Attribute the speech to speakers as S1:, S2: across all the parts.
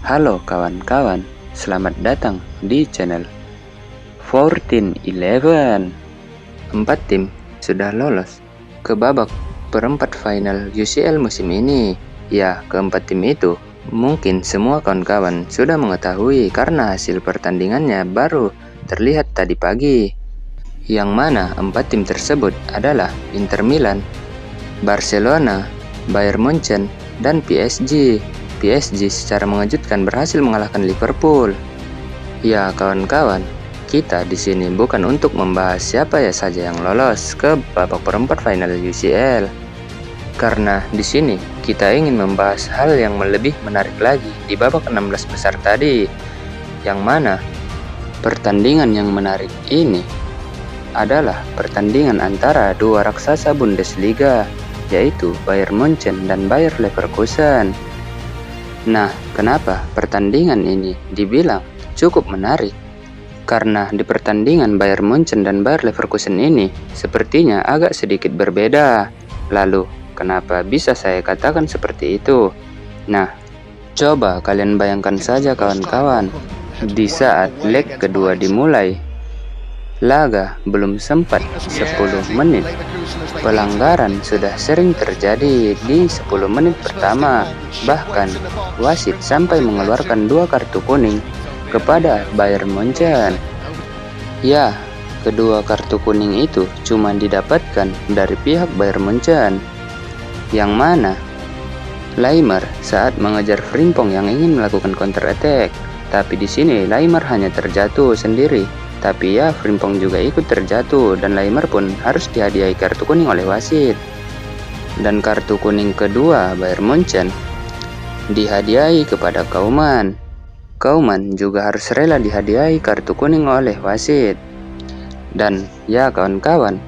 S1: Halo kawan-kawan, selamat datang di channel 1411. 4 tim sudah lolos ke babak perempat final UCL musim ini. Ya, keempat tim itu mungkin semua kawan-kawan sudah mengetahui karena hasil pertandingannya baru terlihat tadi pagi. Yang mana 4 tim tersebut adalah Inter Milan, Barcelona, Bayern Munchen, dan PSG. PSG secara mengejutkan berhasil mengalahkan Liverpool. Ya kawan-kawan, kita di sini bukan untuk membahas siapa ya saja yang lolos ke babak perempat final UCL. Karena di sini kita ingin membahas hal yang lebih menarik lagi di babak 16 besar tadi. Yang mana pertandingan yang menarik ini adalah pertandingan antara dua raksasa Bundesliga, yaitu Bayern Munchen dan Bayer Leverkusen. Nah, kenapa pertandingan ini dibilang cukup menarik? Karena di pertandingan Bayern Munchen dan Bayer Leverkusen ini sepertinya agak sedikit berbeda. Lalu, kenapa bisa saya katakan seperti itu? Nah, coba kalian bayangkan saja kawan-kawan, di saat leg kedua dimulai, laga belum sempat 10 menit. Pelanggaran sudah sering terjadi di 10 menit pertama. Bahkan wasit sampai mengeluarkan 2 kartu kuning kepada Bayern Munchen. Ya, kedua kartu kuning itu cuma didapatkan dari pihak Bayern Munchen. Yang mana Laimer saat mengejar Frimpong yang ingin melakukan counter attack. Tapi di sini Laimer hanya terjatuh sendiri. Tapi ya, Frimpong juga ikut terjatuh dan Laimer pun harus dihadiahi kartu kuning oleh wasit. Dan kartu kuning kedua Bayern Munchen dihadiahi kepada Kauman. Kauman juga harus rela dihadiahi kartu kuning oleh wasit. Dan ya kawan-kawan,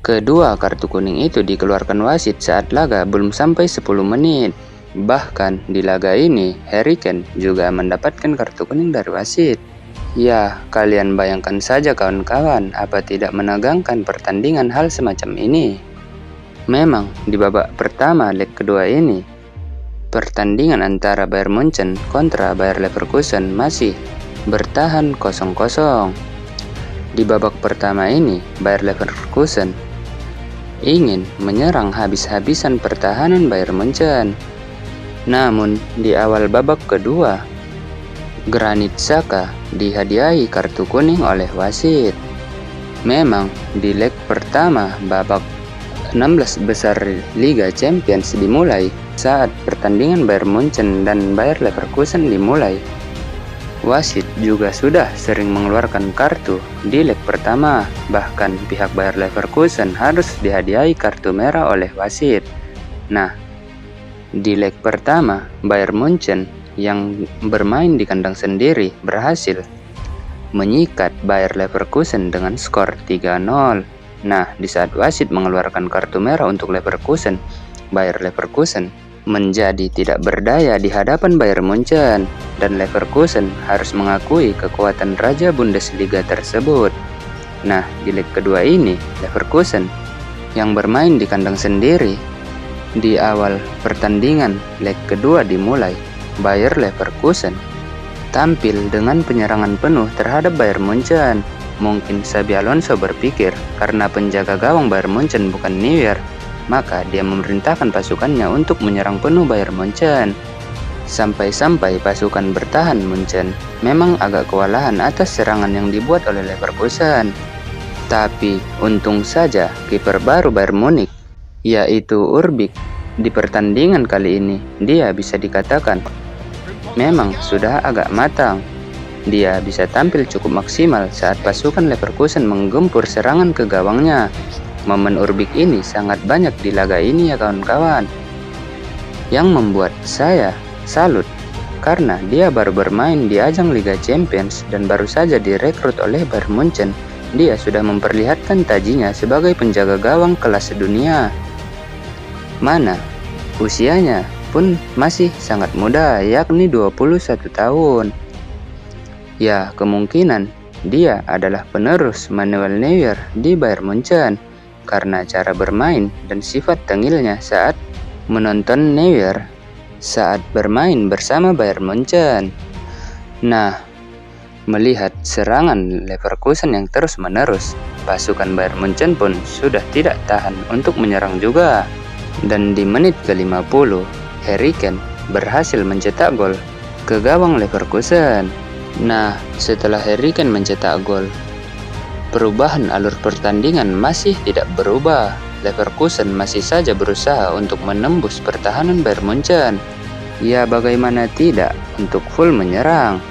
S1: kedua kartu kuning itu dikeluarkan wasit saat laga belum sampai 10 menit. Bahkan di laga ini Harry Kane juga mendapatkan kartu kuning dari wasit. Ya, kalian bayangkan saja kawan-kawan, apa tidak menegangkan pertandingan hal semacam ini? Memang di babak pertama leg kedua ini, pertandingan antara Bayern Munchen kontra Bayer Leverkusen masih bertahan 0-0. Di babak pertama ini, Bayer Leverkusen ingin menyerang habis-habisan pertahanan Bayern Munchen. Namun di awal babak kedua, Granit Xhaka dihadiahi kartu kuning oleh wasit. Memang di leg pertama babak 16 besar Liga Champions dimulai saat pertandingan Bayern Munchen dan Bayer Leverkusen dimulai. Wasit juga sudah sering mengeluarkan kartu di leg pertama, bahkan pihak Bayer Leverkusen harus dihadiahi kartu merah oleh wasit. Nah, di leg pertama Bayern Munchen yang bermain di kandang sendiri berhasil menyikat Bayer Leverkusen dengan skor 3-0. Nah, di saat wasit mengeluarkan kartu merah untuk Leverkusen, Bayer Leverkusen menjadi tidak berdaya di hadapan Bayern Munchen dan Leverkusen harus mengakui kekuatan raja Bundesliga tersebut. Nah, di leg kedua ini Leverkusen yang bermain di kandang sendiri. Di awal pertandingan leg kedua dimulai, Bayer Leverkusen tampil dengan penyerangan penuh terhadap Bayern Munchen. Mungkin Xabi Alonso berpikir karena penjaga gawang Bayern Munchen bukan Neuer, maka dia memerintahkan pasukannya untuk menyerang penuh Bayern Munchen. Sampai-sampai pasukan bertahan Munchen memang agak kewalahan atas serangan yang dibuat oleh Leverkusen. Tapi untung saja kiper baru Bayern Munich, yaitu Urbik, di pertandingan kali ini dia bisa dikatakan memang sudah agak matang. Dia bisa tampil cukup maksimal saat pasukan Leverkusen menggempur serangan ke gawangnya. Momen Urbik ini sangat banyak di laga ini ya kawan-kawan, yang membuat saya salut karena dia baru bermain di ajang Liga Champions dan baru saja direkrut oleh Bayern Munchen. Dia sudah memperlihatkan tajinya sebagai penjaga gawang kelas dunia, mana usianya pun masih sangat muda, yakni 21 tahun. Ya, kemungkinan dia adalah penerus Manuel Neuer di Bayern Munchen karena cara bermain dan sifat tengilnya saat menonton Neuer saat bermain bersama Bayern Munchen. Nah, melihat serangan Leverkusen yang terus-menerus, pasukan Bayern Munchen pun sudah tidak tahan untuk menyerang juga. Dan di menit ke-50, Harry Kane berhasil mencetak gol ke gawang Leverkusen. Nah, setelah Harry Kane mencetak gol, perubahan alur pertandingan masih tidak berubah. Leverkusen masih saja berusaha untuk menembus pertahanan Bayern Munchen. Ya, bagaimana tidak untuk full menyerang.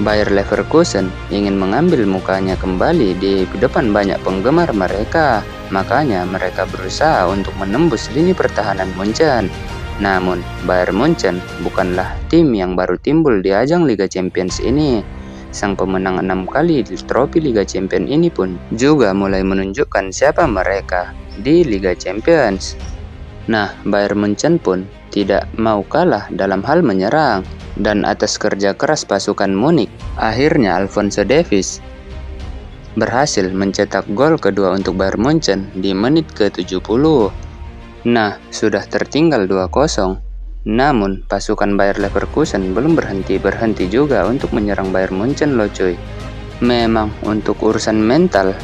S1: Bayer Leverkusen ingin mengambil mukanya kembali di depan banyak penggemar mereka. Makanya mereka berusaha untuk menembus lini pertahanan Munchen. Namun, Bayern Munchen bukanlah tim yang baru timbul di ajang Liga Champions ini. Sang pemenang 6 kali di trofi Liga Champions ini pun juga mulai menunjukkan siapa mereka di Liga Champions. Nah, Bayern Munchen pun tidak mau kalah dalam hal menyerang. Dan atas kerja keras pasukan Munich, akhirnya Alphonso Davies berhasil mencetak gol kedua untuk Bayern Munchen di menit ke-70. Nah, sudah tertinggal 2-0. Namun, pasukan Bayer Leverkusen belum berhenti juga untuk menyerang Bayern Munchen loh cuy. Memang untuk urusan mental,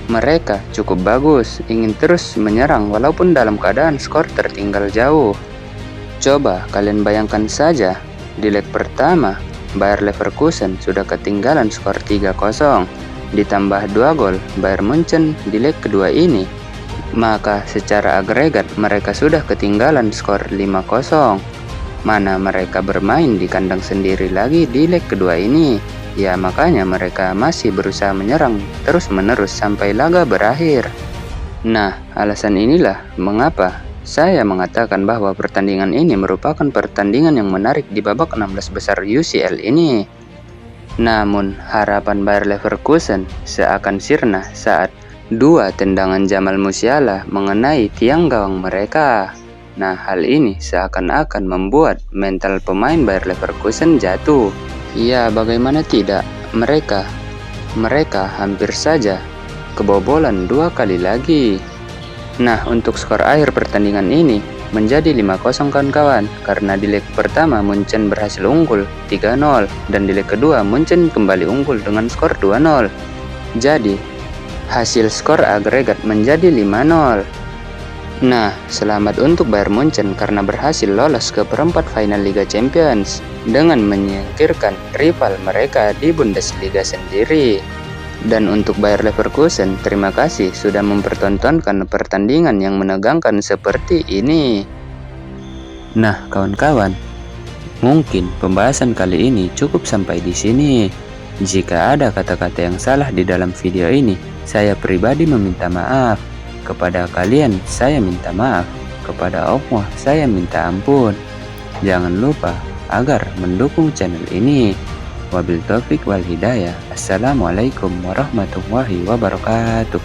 S1: mereka cukup bagus, ingin terus menyerang walaupun dalam keadaan skor tertinggal jauh. Coba kalian bayangkan saja, di leg pertama, Bayer Leverkusen sudah ketinggalan skor 3-0, ditambah 2 gol Bayern Munchen di leg kedua ini. Maka secara agregat mereka sudah ketinggalan skor 5-0. Mana mereka bermain di kandang sendiri lagi di leg kedua ini. Ya makanya mereka masih berusaha menyerang terus-menerus sampai laga berakhir. Nah, alasan inilah mengapa saya mengatakan bahwa pertandingan ini merupakan pertandingan yang menarik di babak 16 besar UCL ini. Namun, harapan Bayer Leverkusen seakan sirna saat 2 tendangan Jamal Musiala mengenai tiang gawang mereka. Nah, hal ini seakan-akan membuat mental pemain Bayer Leverkusen jatuh. Ya, bagaimana tidak? Mereka hampir saja kebobolan 2 kali lagi. Nah, untuk skor akhir pertandingan ini menjadi 5-0 kawan-kawan, karena di leg pertama Munchen berhasil unggul 3-0 dan di leg kedua Munchen kembali unggul dengan skor 2-0. Jadi, hasil skor agregat menjadi 5-0. Nah, selamat untuk Bayern Munchen karena berhasil lolos ke perempat final Liga Champions dengan menyingkirkan rival mereka di Bundesliga sendiri. Dan untuk Bayer Leverkusen, terima kasih sudah mempertontonkan pertandingan yang menegangkan seperti ini. Nah, kawan-kawan, mungkin pembahasan kali ini cukup sampai di sini. Jika ada kata-kata yang salah di dalam video ini, saya pribadi meminta maaf. Kepada kalian, saya minta maaf. Kepada Allah, saya minta ampun. Jangan lupa agar mendukung channel ini. Wabil taufik wal hidayah. Assalamualaikum warahmatullahi wabarakatuh.